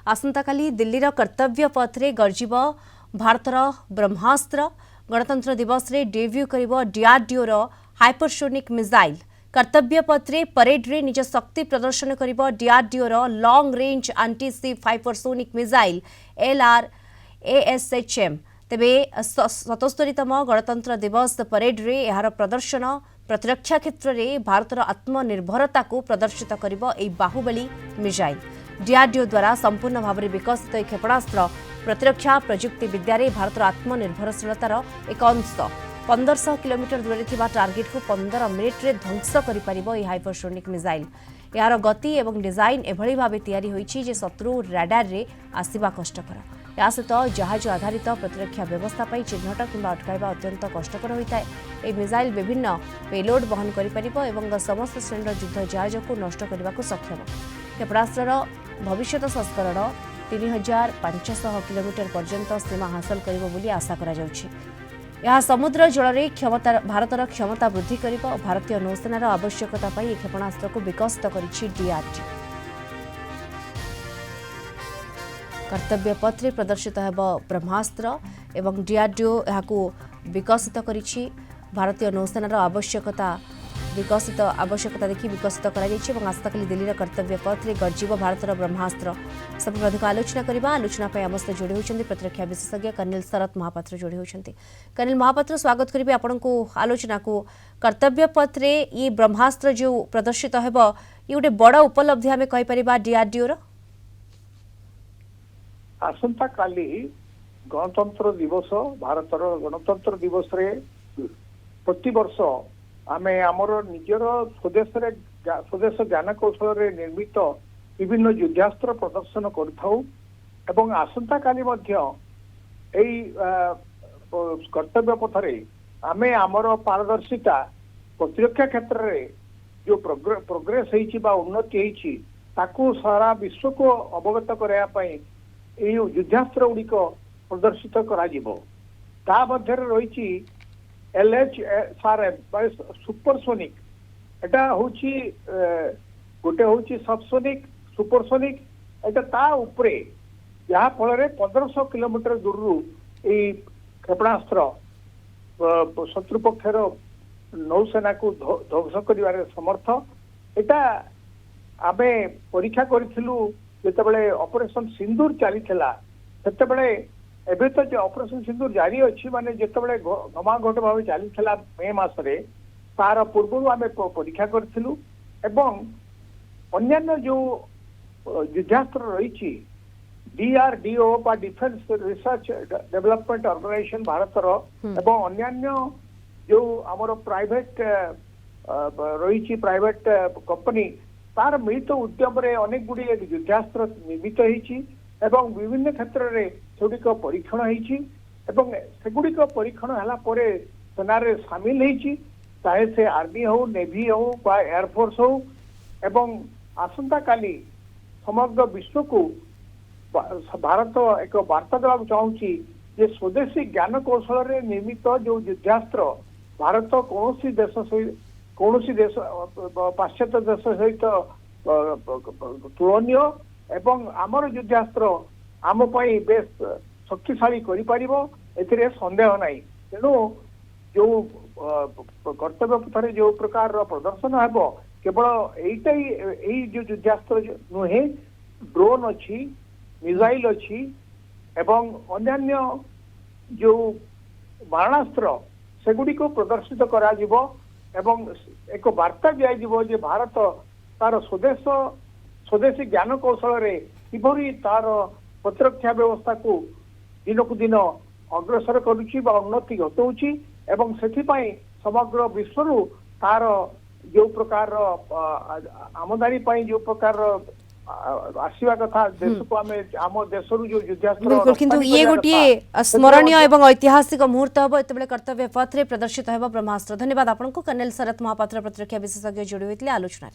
आसंता काली दिल्लीर कर्तव्य पथरे गर्जिब भारतर ब्रह्मास्त्र। गणतंत्र दिवस रे डेब्यू करिब डीआरडीओ रो हाइपरसोनिक मिसाइल। कर्तव्य पथरे परेड रे निज शक्ति प्रदर्शन करिब डीआरडीओ रो long range anti ship hypersonic missile LRASHM। तेबे 77तम गणतंत्र दिवस परेड रे यार प्रदर्शन प्रतिरक्षा क्षेत्र में भारतर आत्मनिर्भरता को प्रदर्शित करिब एई बाहुबली मिसाइल। डीआरडीओ द्वारा संपूर्ण भाव में विकसित क्षेपणास्त्र प्रतिरक्षा प्रजुक्ति विद्या रे भारतर आत्मनिर्भरशीलतार एक अंश। 1500 किलोमीटर दूर थिबा टार्गेट को 15 मिनिट रे ध्वंस करि परिबो एई हाइपरसोनिक मिसाइल। यार गति एवं डिजाइन एभली भावे तैयारी होईछि जे शत्रु राडार रे आसीबा कष्टकर। या सहित जहाज आधारित प्रतिरक्षा व्यवस्था पर चिन्हट किंबा अटकाइबा अत्यंत कष्टकर होता है। यह मिसाइल विभिन्न पेलोड बहन कर समस्त श्रेणी युद्ध जहाज को नष्ट करने को सक्षम। क्षेपणास्त्र भविष्य संस्करण 3500 किलोमीटर पर्यंत सीमा हासिल कर आशा कर समुद्र जल में क्षमता भारतर क्षमता वृद्धि कर भारतीय नौसेनार आवश्यकता क्षेपणास्त्र को विकसित कर डीआरडीओ। कर्तव्य पथरे प्रदर्शित है ब्रह्मास्त्र एवं डीआरडीओ यहाकू विकसित करिछि। भारतीय नौसेनार आवश्यकता देखि विकसित करा आसताकाली दिल्लीर कर्तव्य पथरे गर्जिब भारतर ब्रह्मास्त्र। सब अधिक आलोचना करबा आलोचना पे आम सहित जोड़ी होइछन्ति प्रतिरक्षा विशेषज्ञ कर्नल शरत महापात्र जोड़ी होइछन्ति। कर्नल महापात्र स्वागत करिबे आपनकू आलोचना को। कर्तव्य पथरे ये ब्रह्मास्त्र जो प्रदर्शित हेबो ये गोटे बड़ उपलब्धि आमे कहि परिबा डीआरडीओ रो। आसंता काली गणतंत्र दिवस भारतर गणतंत्र दिवस रे प्रति वर्ष आमे आमर निजर स्वदेश ज्ञान कौशल रे निर्मित विभिन्न युद्धास्त्र प्रदर्शन करथाउ एवं आसंता काली मध्य एई कर्तव्य पथरे आमे आमर पारदर्शिता प्रतिरक्षा क्षेत्र रे जो प्रोग्रेस हेछि बा उन्नति हेछि ताकू सारा विश्व को अवगत कराया पई युद्धास्त्र गुड़िक प्रदर्शित रही LHSRM सुपरसोनिक एटा होची गोटे होची सबसोनिक सुपरसोनिक एटा ता उपरे या फल 1500 किलोमीटर दूर क्षेपणास्त्र शत्रु पक्षर नौसेना को ध्वंस कर समर्थ। एटा आमे परीक्षा करिथिलु जेतेबेले ऑपरेशन सिंदूर चली एबे तो जो ऑपरेशन सिंदूर जारी अच्छी माने जेतेबेले घमाघट भाव चली मे मासरे तार पूर्व आम परीक्षा करूँ एवं अन्यान्य जो युद्धास्त्र रही डीआरडीओ बा डिफेंस रिसर्च डेवलपमेंट ऑर्गेनाइजेशन भारतर एवं अन्यान्य जो आमर प्राइवेट रही प्राइवेट कंपनी तार मिलित उद्यम अनेक गुड़ी युद्धास्त्र निर्मित होती विभिन्न क्षेत्र में सेगुड़िक परीक्षण होगुड़िक परीक्षण है सेना सामिल होती चाहे से आर्मी हो नेवी हो बा एयरफोर्स हो एवं आसंता काली समग्र विश्व को भारत एक वार्ता देवा चाहूँगी जे स्वदेशी ज्ञान कौशल रे निर्मित जो युद्धास्त्र भारत कौन देश पाश्चात्य देश सहित तुलनीय एवं आमर युद्धास्त्र आम बेस शक्तिशाली कर संदेह नहीं। तेणु जो कर्तव्य पथरे जो प्रकार प्रदर्शन हेब केवल यही जो युद्धास्त्र नुहे ड्रोन अच्छी मिसाइल अच्छी एवं अन्यान्य जो मारणास्त्र सेगुड़ी को प्रदर्शित करा एवं एक वार्ता दिया भारत तार स्वदेशी ज्ञान कौशल रे किभरी तार प्रतिरक्षा व्यवस्था को दिनक दिन अग्रसर करुच्ची उन्नति घटाऊँची एवं सेथिपाई समग्र विश्व तार जो प्रकार आमदानी पाई जो प्रकार आसवा कथा देश को आम देश जो युद्धास्त्र किंतु ये गोटे स्मरणीय एवं ऐतिहासिक मुहूर्त हम एत कर्तव्य पथरे प्रदर्शित होब ब्रह्मास्त्र। धन्यवाद आपको कर्नल शरत महापात्र प्रतिरक्षा विशेषज्ञ जोड़ी होते आलोचना।